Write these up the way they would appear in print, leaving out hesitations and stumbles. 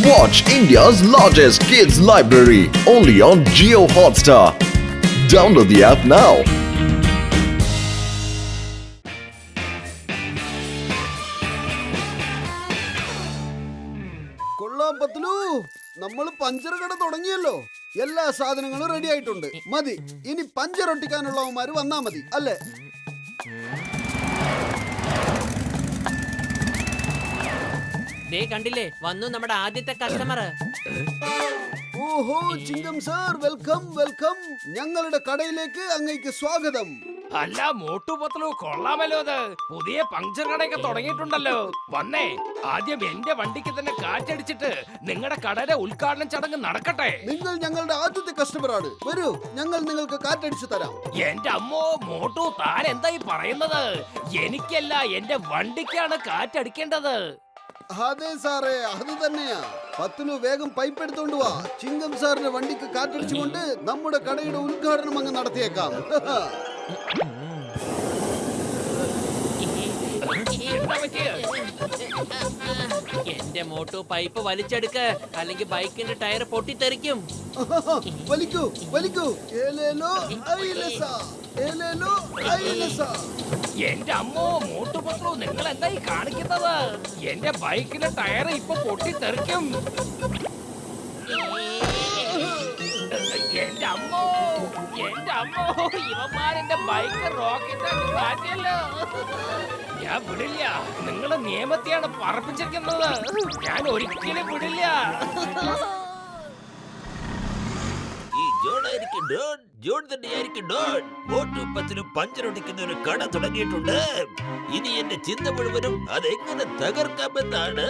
Watch India's largest kids library only on Jio Hotstar. Download the app now. കൊള്ളാം പത്ലു, നമ്മൾ puncture കട തുടങ്ങിയല്ലോ. എല്ലാ സാധനങ്ങളും റെഡി ആയിട്ടുണ്ട്. മതി, ഇനി പഞ്ചർ ഒട്ടിക്കാനുള്ളവന്മാര് വന്നാ മതി അല്ലേ? കണ്ടില്ലേ, വന്നു നമ്മുടെ ആദ്യത്തെ കസ്റ്റമർ. ഓഹോ, ചിങ്കം സാർ, വെൽക്കം വെൽക്കം. ഞങ്ങളുടെ കടയിലേക്ക് അങ്ങേക്ക് സ്വാഗതം. അല്ല മോട്ടു പത്ലു, കൊള്ളാമല്ലോ. അത് പുതിയ പഞ്ചർ കടയൊക്കെ തുടങ്ങിയിട്ടുണ്ടല്ലോ. വന്നേ, ആദ്യം എന്റെ വണ്ടിക്ക് തന്നെ കാറ്റടിച്ചിട്ട് നിങ്ങളുടെ കടയുടെ ഉദ്ഘാടന ചടങ്ങ് നടക്കട്ടെ. നിങ്ങൾ ഞങ്ങളുടെ ആദ്യത്തെ കസ്റ്റമർ ആണ്. വരൂ, ഞങ്ങൾ നിങ്ങൾക്ക് കാറ്റടിച്ചു തരാം. എന്റെ അമ്മോ മോട്ടു, താൻ എന്തായി പറയുന്നത്? എനിക്കല്ല, എന്റെ വണ്ടിക്കാണ് കാറ്റടിക്കേണ്ടത്. അതെ സാറേ, അത് തന്നെയാ. പത്ലു, വേഗം പൈപ്പ് എടുത്തോണ്ട് വാ. ചിങ്കം സാറിന്റെ വണ്ടിക്ക് കാറ്റടിച്ചുകൊണ്ട് നമ്മുടെ കടയുടെ ഉദ്ഘാടനം അങ്ങ് നടത്തിയേക്കാം. എന്റെ മോട്ടു, പൈപ്പ് വലിച്ചെടുക്ക്, അല്ലെങ്കിൽ ബൈക്കിന്റെ ടയർ പൊട്ടിത്തെറിക്കും. വലിക്കൂ വലിക്കൂ. ഏലേലോ ഐലസ, ഏലേലോ ഐലസ. എന്റെ അമ്മോ മോട്ടു പത്ലു, നിങ്ങൾ എന്തായി കാണിക്കുന്നത്? എന്റെ ബൈക്കിന്റെ ടയർ ഇപ്പൊ പൊട്ടിത്തെറിക്കും. എന്റെ അമ്മോ, എന്റെ അമ്മോ, ഇവന്മാരെന്റെ ബൈക്ക് റോക്കറ്റാക്കി മാറ്റിയല്ലോ. ഞാൻ വിടില്ല. നിങ്ങളെ നിയമത്തെയാണ് പറപ്പിച്ചിരിക്കുന്നത്. ഞാൻ ഒരിക്കലും വിടില്ല. ജോൺ തന്നെയായിരിക്കും ഡോൺ. മോട്ടുപ്പത്തിനും പഞ്ചറൊട്ടിക്കുന്ന ഒരു കട തുടങ്ങിയിട്ടുണ്ട്. ഇനി എന്റെ ചിന്ത മുഴുവനും അതെങ്ങനെ തകർക്കാമെന്നാണ്.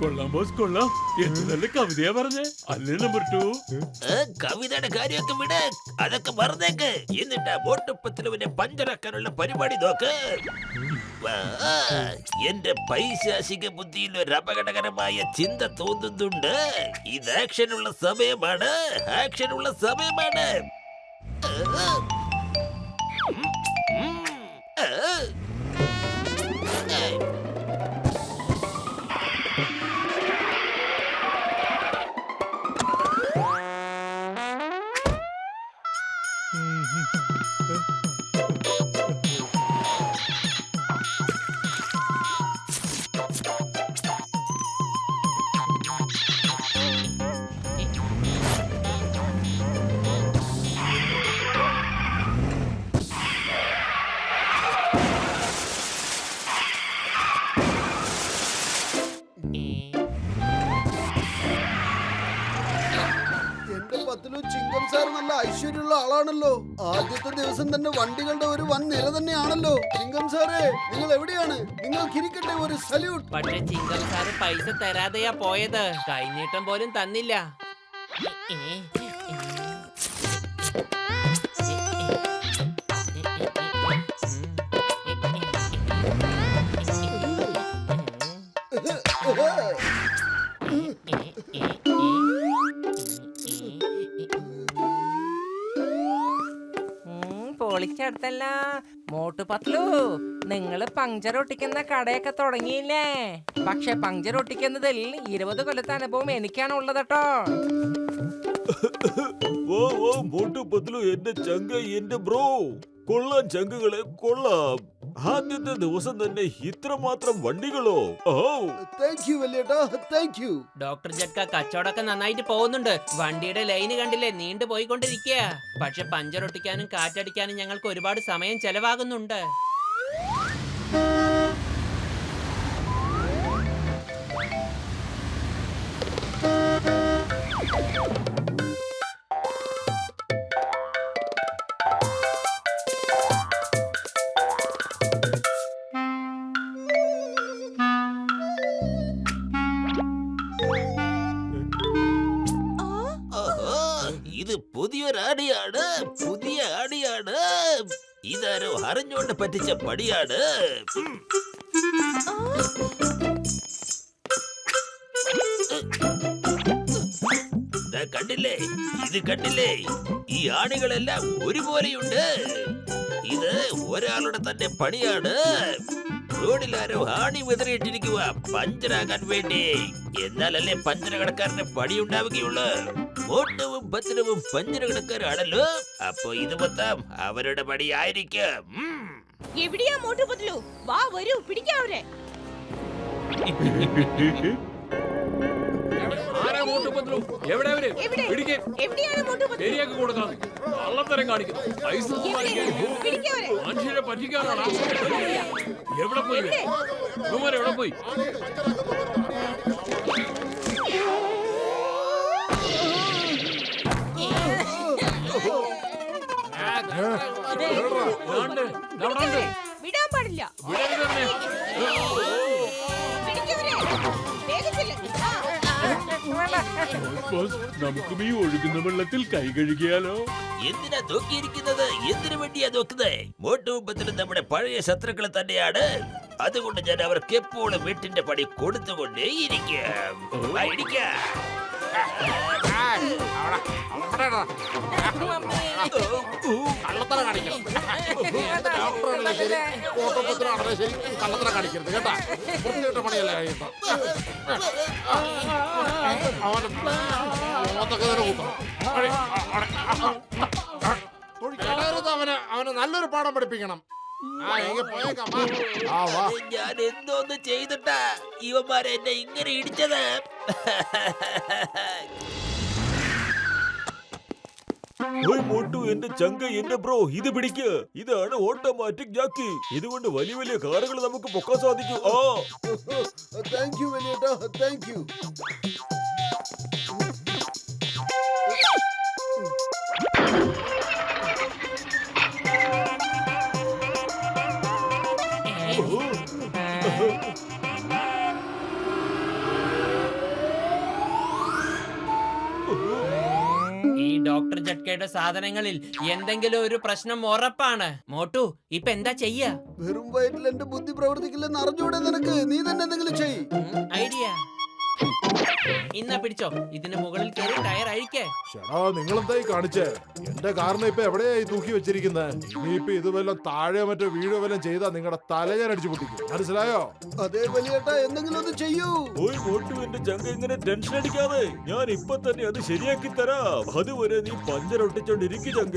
കൊള്ളാം ബോസ്, കൊള്ളാം. എന്ത് നല്ല കവിതയാ പറഞ്ഞേ അല്ലേ നമ്പർ 2? കവിതയുടെ കാര്യമൊക്കെ വിട്, അതൊക്കെ മറന്നേക്ക്. എന്നിട്ട് മോട്ടുപ്പത്തിനുവിനെ പഞ്ചറാക്കാനുള്ള പരിപാടി നോക്ക്. എന്റെ പൈശാചിക ബുദ്ധിയിൽ ഒരു അപകടകരമായ ചിന്ത തോന്നുന്നുണ്ട്. ഇത് ആക്ഷനുള്ള സമയമാണ്, ആക്ഷനുള്ള സമയമാണ്. എന്റെ പത്ലു, ചിങ്കം സാർ നല്ല ഐശ്വര്യമുള്ള ആളാണല്ലോ. ആദ്യത്തെ ദിവസം തന്നെ വണ്ടികളുടെ ഒരു വൻ നിര തന്നെയാണല്ലോ. ചിങ്കം സാറേ, നിങ്ങൾ എവിടെയാണ്? നിങ്ങൾക്ക് ഇരിക്കട്ടെ ഒരു സല്യൂട്ട്. പക്ഷെ ചിങ്കം സാറ് പൈസ തരാതെയാ പോയത്. കൈനീട്ടം പോലും തന്നില്ല. പൊളിച്ചെടുത്തല്ല മോട്ടു പത്ലു. നിങ്ങള് പഞ്ചർ ഒട്ടിക്കുന്ന കടയൊക്കെ തുടങ്ങിയില്ലേ? പക്ഷെ പഞ്ചർ ഒട്ടിക്കുന്നതിൽ 20 കൊല്ലത്തെ അനുഭവം എനിക്കാണ് ഉള്ളത് കേട്ടോ. മോട്ടുപ്പത്തിലു എന്റെ ചങ്ക, എന്റെ ബ്രോ. കൊള്ളാം ചങ്കുകളെ, കൊള്ളാം. ആദ്യത്തെ ദിവസം തന്നെ ഇത്രമാത്രം വണ്ടികളോ? താങ്ക് യു വലിയേട്ടാ, താങ്ക് യു. ഡോക്ടർ ജഡ്ക, കച്ചവടമൊക്കെ നന്നായിട്ട് പോകുന്നുണ്ട്. വണ്ടിയുടെ ലൈന് കണ്ടില്ലേ, നീണ്ടു പോയിക്കൊണ്ടിരിക്കുക. പക്ഷെ പഞ്ചർ ഒട്ടിക്കാനും കാറ്റടിക്കാനും ഞങ്ങൾക്ക് ഒരുപാട് സമയം ചെലവാകുന്നുണ്ട്. ഇത് പുതിയൊരു ആടിയാണ്, പുതിയ ആടിയാണ്. ഇതാരോ അറിഞ്ഞുകൊണ്ട് പറ്റിച്ച പടിയാണ്. കണ്ടില്ലേ, ഇത് കണ്ടില്ലേ? ഈ ആണികളെല്ലാം ഒരുപോലെയുണ്ട്. ഇത് ഒരാളുടെ തന്നെ പണിയാണ്. റോഡിലാരോ ആണി വിതറിയിട്ടിരിക്കുക പഞ്ചറാകാൻ വേണ്ടി. എന്നാലല്ലേ പഞ്ചർ കടക്കാരന് പണിയുണ്ടാവുകയുള്ളൂ. മോട്ടുവും പത്തനവും പഞ്ചർ കടക്കാരാണല്ലോ. അപ്പൊ ഇത് മൊത്തം അവരുടെ പണിയായിരിക്കും. എവിടെയാ മോട്ടു പത്ലു? വാ വരൂ, പിടിക്കാവരെ. എവിടെ? എവിടെയാണ് മോട്ടു പത്ലു? പിടിക്കാവരെ. മനുഷ്യരെ പറ്റിക്കാനാണ്. എവിടെ പോയി? എവിടെ പോയി? വിടാൻ പാടില്ല. പിടിക്കാവരെ. വേഗം ചെല്ല്. നമുക്കും ഈ ഒഴുകുന്ന വെള്ളത്തിൽ കൈ കഴുകിയാലോ? എന്തിനാ നോക്കിയിരിക്കുന്നത്? എന്തിനു വേണ്ടിയാ നോക്കുന്നത്? മോട്ടുവും പത്തനും നമ്മുടെ പഴയ ശത്രുക്കൾ തന്നെയാണ്. അതുകൊണ്ട് ഞാൻ അവർക്ക് എപ്പോഴും വീട്ടിന്റെ പണി കൊടുത്തുകൊണ്ടേയിരിക്കും. കള്ളത്തറ കാണിക്കണം. ഡോക്ടറാണല്ലേ ശരി, ഓട്ടോപ്പത്തിനാണല്ലേ ശരി, കള്ളത്തറ കാണിക്കരുത് കേട്ടാ. വൃത്തികെട്ട പണിയല്ലേ കഴിയുമ്പോ അവന് മുഖത്തൊക്കെ തന്നെ കൂട്ടണം. അവന് നല്ലൊരു പാഠം പഠിപ്പിക്കണം. ഞാൻ എന്തോന്ന് ചെയ്തിട്ടാ ഇവന്മാരെ എന്നെ ഇങ്ങനെ ഇടിച്ചത്? മോട്ടു എന്റെ ചങ്ക എന്റെ ബ്രോ ഇത് പിടിക്ക്. ഇതാണ് ഓട്ടോമാറ്റിക് ജാക്കി. ഇതുകൊണ്ട് വലിയ വലിയ കാറുകൾ നമുക്ക് പൊക്കാൻ സാധിക്കും. താങ്ക് യു വലിയേട്ടാ, താങ്ക് യു. ഈ ഡോക്ടർ ജട്കയുടെ സാധനങ്ങളിൽ എന്തെങ്കിലും ഒരു പ്രശ്നം ഉറപ്പാണ്. മോട്ടു ഇപ്പൊ എന്താ ചെയ്യാ? വെറും വയറ്റിൽ എന്റെ ബുദ്ധി പ്രവർത്തിക്കില്ലെന്ന് അറിഞ്ഞൂടെ നിനക്ക്? നീ തന്നെ എന്തെങ്കിലും ചെയ്. ഐഡിയ ഇന്ന പിടിച്ചോ. ഇതിന് മുകളിൽ കയറി ടയർ അഴിക്കേ. ചേടാ നിങ്ങളെന്തായി കാണിച്ചേ? എന്റെ കാറിനെ ഇപ്പൊ എവിടെയായി തൂക്കി വെച്ചിരിക്കുന്നത്? ഇനിയിപ്പൊ ഇത് വല്ലതും താഴെ മറ്റോ വീഴോ വല്ലതും ചെയ്താ നിങ്ങളുടെ തല ഞാൻ അടിച്ചു പൊട്ടിക്കും. മനസ്സിലായോ? അതേ വലിയേട്ടാ, എന്തെങ്കിലും ഒന്ന് ചെയ്യൂ. മോട്ടു എന്റെ ചങ്ക ഇങ്ങനെ ടെൻഷൻ അടിക്കാതെ ഞാൻ ഇപ്പൊ തന്നെ അത് ശരിയാക്കി തരാം. അതുവരെ നീ പഞ്ചർ ഒട്ടിച്ചോണ്ടിരിക്കും ചങ്ക.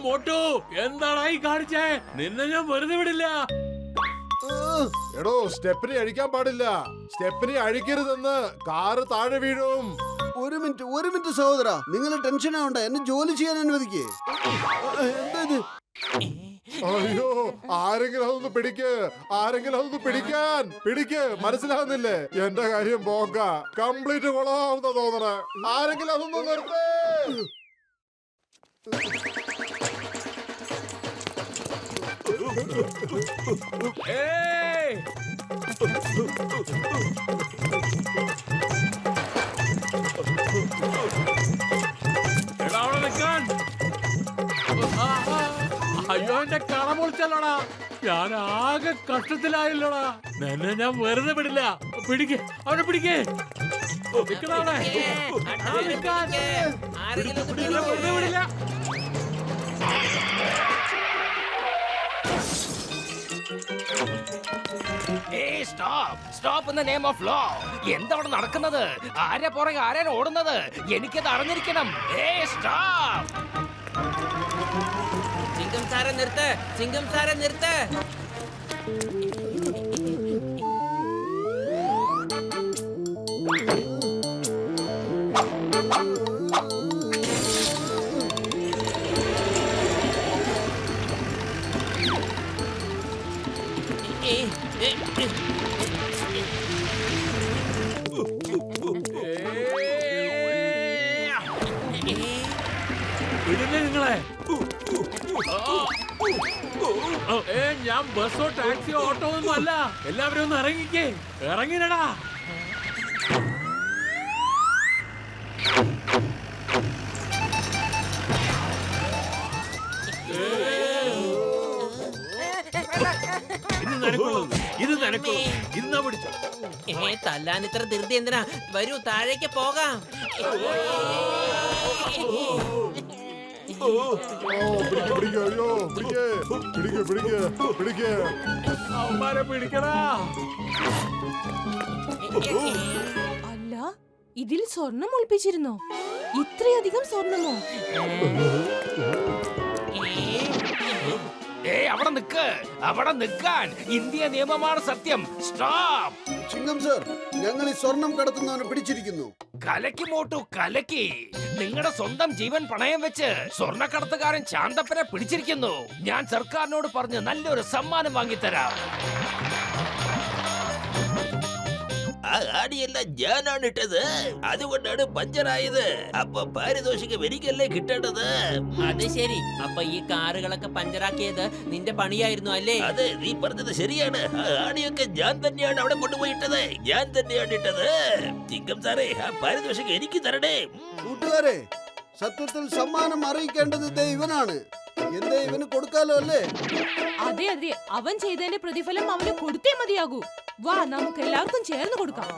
മോട്ടു എന്താണായി കാണിച്ചേ? നിന്നെ ഞാൻ വെറുതെ വിടില്ല. എടോ സ്റ്റെപ്പിനെ അഴിക്കാൻ പാടില്ല. സ്റ്റെപ്പിനെ അഴിക്കരുതെന്ന്. കാറ് താഴെ വീഴും. ഒരു മിനിറ്റ് സഹോദര, നിങ്ങൾ ടെൻഷൻ ആവണ്ട. എന്നെ ജോലി ചെയ്യാൻ അനുവദിക്കേ. എന്താ ഇത്? അയ്യോ, ആരെങ്കിലും അതൊന്ന് പിടിക്ക്. മനസ്സിലാവുന്നില്ലേ? എന്റെ കാര്യം പോക്ക. കംപ്ലീറ്റ് കുളമാവുന്ന തോന്നണേ. ആരെങ്കിലും അതൊന്ന് നിർത്തേ. അയ്യോ എന്റെ കട പൊളിച്ചല്ലോടാ. ഞാൻ ആകെ കഷ്ടത്തിലായല്ലോടാ. നിന്നെ ഞാൻ വെറുതെ വിടില്ല. പിടിക്കേ, അവനെ പിടിക്കേ. വെറുതെ വിടില്ല. Stop in the name of law. എന്തവിടെ നടക്കുന്നത്? ആരെ പുറകെ ആരാണ് ഓടുന്നത്? എനിക്കത് അറിഞ്ഞിരിക്കണം. സ്റ്റോപ്പ്. ചിങ്കം സാറെ നിർത്ത്. ചിങ്കം സാറെ നിർത്ത്. വിടില്ലേ നിങ്ങളെ? ഞാൻ ബസ്സോ ടാക്സിയോ ഓട്ടോ ഒന്നും അല്ല. എല്ലാവരും ഒന്ന് ഇറങ്ങിക്കേ. ഇറങ്ങിനടാ. ഇത് നിനക്കുള്ളത്. ഇത് നിനക്കുള്ളത്. ഇന്നാ പിടിച്ചോ. തല്ലാൻ ഇത്ര ധൃതി എന്തിനാ? വരൂ, താഴേക്ക് പോകാം. അവന്മാരെ പിടിക്കടാ. അല്ല, ഇതിൽ സ്വർണം ഒളിപ്പിച്ചിരുന്നോ? ഇത്രയധികം സ്വർണമോ? അവിടെ നിക്ക്, അവിടെ നിൽക്കാൻ. ഇന്ത്യ നിയമമാണ് സത്യം. സ്റ്റോപ്പ്. ചിങ്കം സാർ, ഞങ്ങൾ ഈ സ്വർണം കടത്തുന്നവനെ പിടിച്ചിരിക്കുന്നു. കലക്കി മോട്ടു, കലക്കി. നിങ്ങളുടെ സ്വന്തം ജീവൻ പണയം വെച്ച് സ്വർണ്ണക്കടത്തുകാരൻ ശാന്തപ്പനെ പിടിച്ചിരിക്കുന്നു. ഞാൻ സർക്കാരിനോട് പറഞ്ഞ് നല്ലൊരു സമ്മാനം വാങ്ങിത്തരാം. ആ ആടിയെല്ലാം ഞാനാണ് ഇട്ടത്, അതുകൊണ്ടാണ് പഞ്ചറായത്. അപ്പൊ പാരിതോഷികം എനിക്കല്ലേ കിട്ടേണ്ടത്? അത് ശരി. അപ്പൊ ഈ കാറുകളൊക്കെ പഞ്ചറാക്കിയത് നിന്റെ പണിയായിരുന്നു അല്ലേ? അതെ, നീ പറഞ്ഞത് ശരിയാണ്. ആ ആടിയൊക്കെ ഞാൻ തന്നെയാണ് അവിടെ കൊണ്ടുപോയിട്ടത്. ഞാൻ തന്നെയാണ് ഇട്ടത്. ചിങ്കം സാറേ, ആ പാരിതോഷികം എനിക്ക് തരണേ. കൂട്ടുകാരെ, സത്യത്തിൽ സമ്മാനം അറിയിക്കേണ്ടത് ദേ ഇവനാണ്. എന്തേ, ഇവന് കൊടുക്കാലോ അല്ലേ? അതെ അതെ, അവൻ ചെയ്തതിന്റെ പ്രതിഫലം അവന് കൊടുത്തേ മതിയാകൂ. വാ, നമുക്ക് എല്ലാവർക്കും ചേർന്ന് കൊടുക്കാം.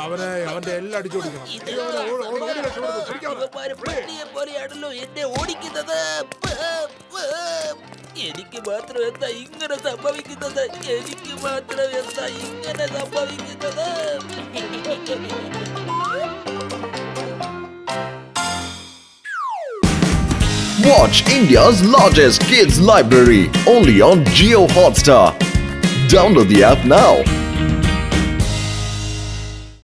അവനെ അവന്റെ എല്ലാം അടിച്ചു ഇവന്മാര് പട്ടിയെ പോലെയാണല്ലോ എന്നെ ഓടിക്കുന്നത്. എനിക്ക് മാത്രം എന്താ ഇങ്ങനെ സംഭവിക്കുന്നത്? എനിക്ക് മാത്രം എന്താ ഇങ്ങനെ സംഭവിക്കുന്നത്? Watch India's largest kids library only on Jio Hotstar. Download the app now.